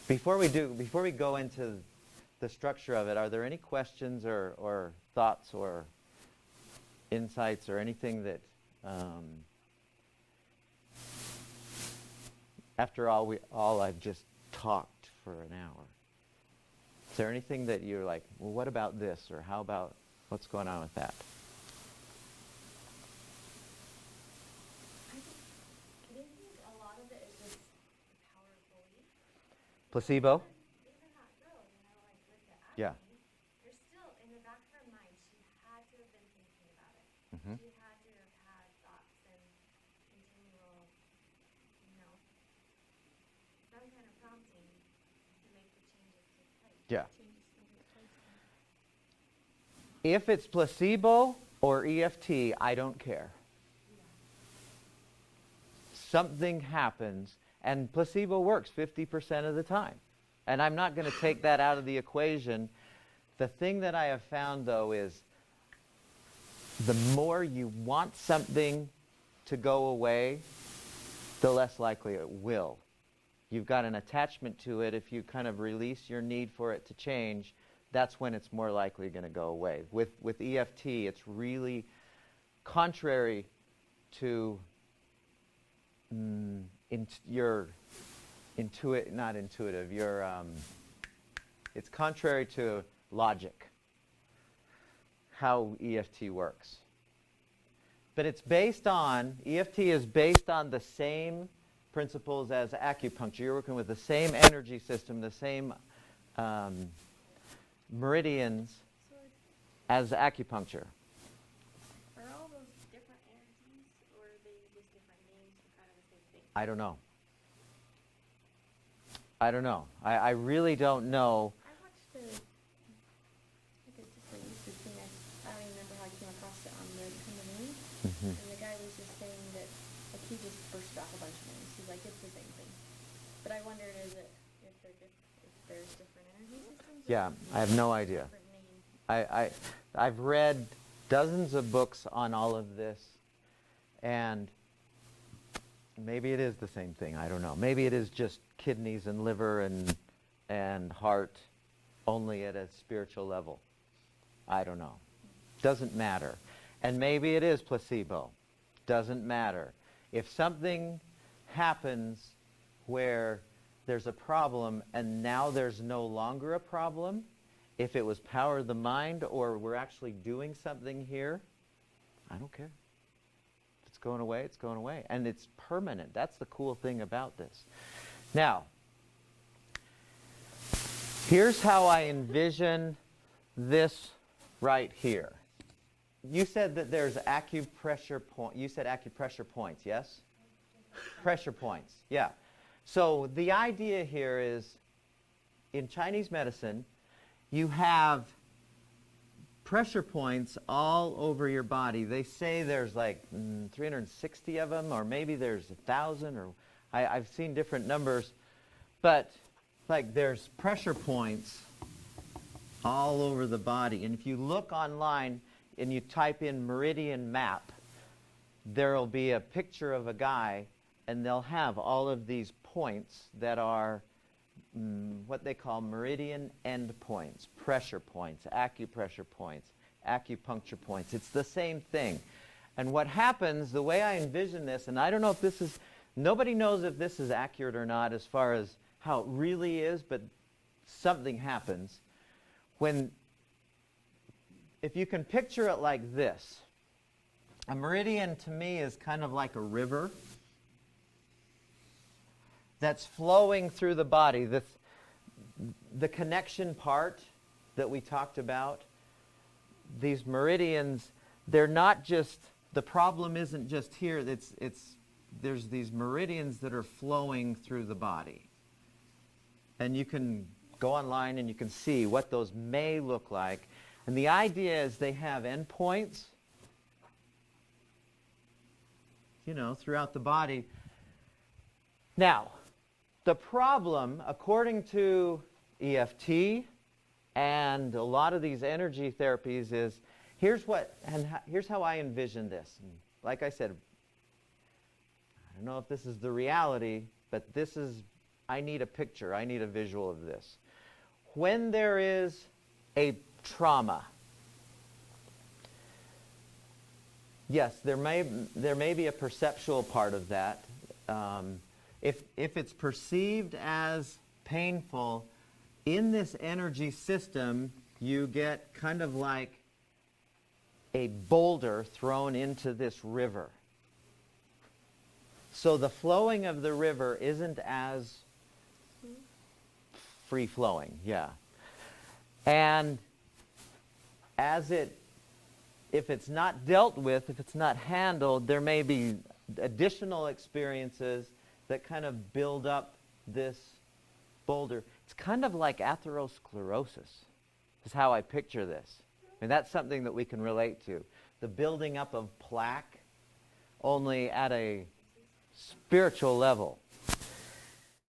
Before we go into the structure of it, are there any questions or thoughts or insights or anything that, after all I've just talked for an hour, is there anything that you're like, well, what about this, or how about, what's going on with that? I think a lot of it is just the power of belief. Placebo? Even that girl, like with the acne, Yeah. there's still, in the back of her mind, she had to have been thinking about it. Mm-hmm. She had to have had thoughts and continual, some kind of prompting to make the changes take place. Yeah. Changes can take place. If it's placebo or EFT, I don't care. Something happens, and placebo works 50% of the time. And I'm not going to take that out of the equation. The thing that I have found, though, is the more you want something to go away, the less likely it will. You've got an attachment to it. If you kind of release your need for it to change, that's when it's more likely going to go away. With EFT, it's really contrary to your it's contrary to logic, how EFT works. But EFT is based on the same principles as acupuncture. You're working with the same energy system, the same meridians as acupuncture. Are all those different energies, or are they just different names for kind of the same thing? I don't know. I really don't know. I watched just a YouTube thing. I don't even remember how I came across it on the Kundalini. Mm-hmm. And the guy was just saying that, like, he just bursted off a bunch of names. He's like, it's the same thing. But I wondered, if there's different energy systems? Yeah, I have no idea. I've read dozens of books on all of this, and maybe it is the same thing. I don't know. Maybe it is just kidneys and liver and heart, only at a spiritual level. I don't know. Doesn't matter. And maybe it is placebo. Doesn't matter. If something happens where there's a problem and now there's no longer a problem, if it was power of the mind or we're actually doing something here, I don't care. If it's going away, it's going away. And it's permanent. That's the cool thing about this. Now, here's how I envision this right here. You said that there's acupressure points. You said acupressure points, yes? Pressure points, yeah. So the idea here is, in Chinese medicine, you have pressure points all over your body. They say there's like 360 of them, or maybe there's 1,000, or I've seen different numbers. But like there's pressure points all over the body. And if you look online and you type in meridian map, there'll be a picture of a guy, and they'll have all of these points that are what they call meridian end points, pressure points, acupressure points, acupuncture points. It's the same thing. And what happens, the way I envision this, and I don't know if this is, nobody knows if this is accurate or not as far as how it really is, but something happens. If you can picture it like this, a meridian to me is kind of like a river that's flowing through the body. The connection part that we talked about, these meridians, they're not just, the problem isn't just here, there's these meridians that are flowing through the body. And you can go online and you can see what those may look like. And the idea is they have endpoints, throughout the body. Now, the problem, according to EFT and a lot of these energy therapies, is here's how I envision this. And like I said, I don't know if this is the reality, but this is I need a picture. I need a visual of this. When there is a trauma, yes, there may be a perceptual part of that. If it's perceived as painful, in this energy system, you get kind of like a boulder thrown into this river. So the flowing of the river isn't as free-flowing, yeah. And if it's not dealt with, if it's not handled, there may be additional experiences that kind of build up this boulder. It's kind of like atherosclerosis, is how I picture this. And that's something that we can relate to. The building up of plaque, only at a spiritual level.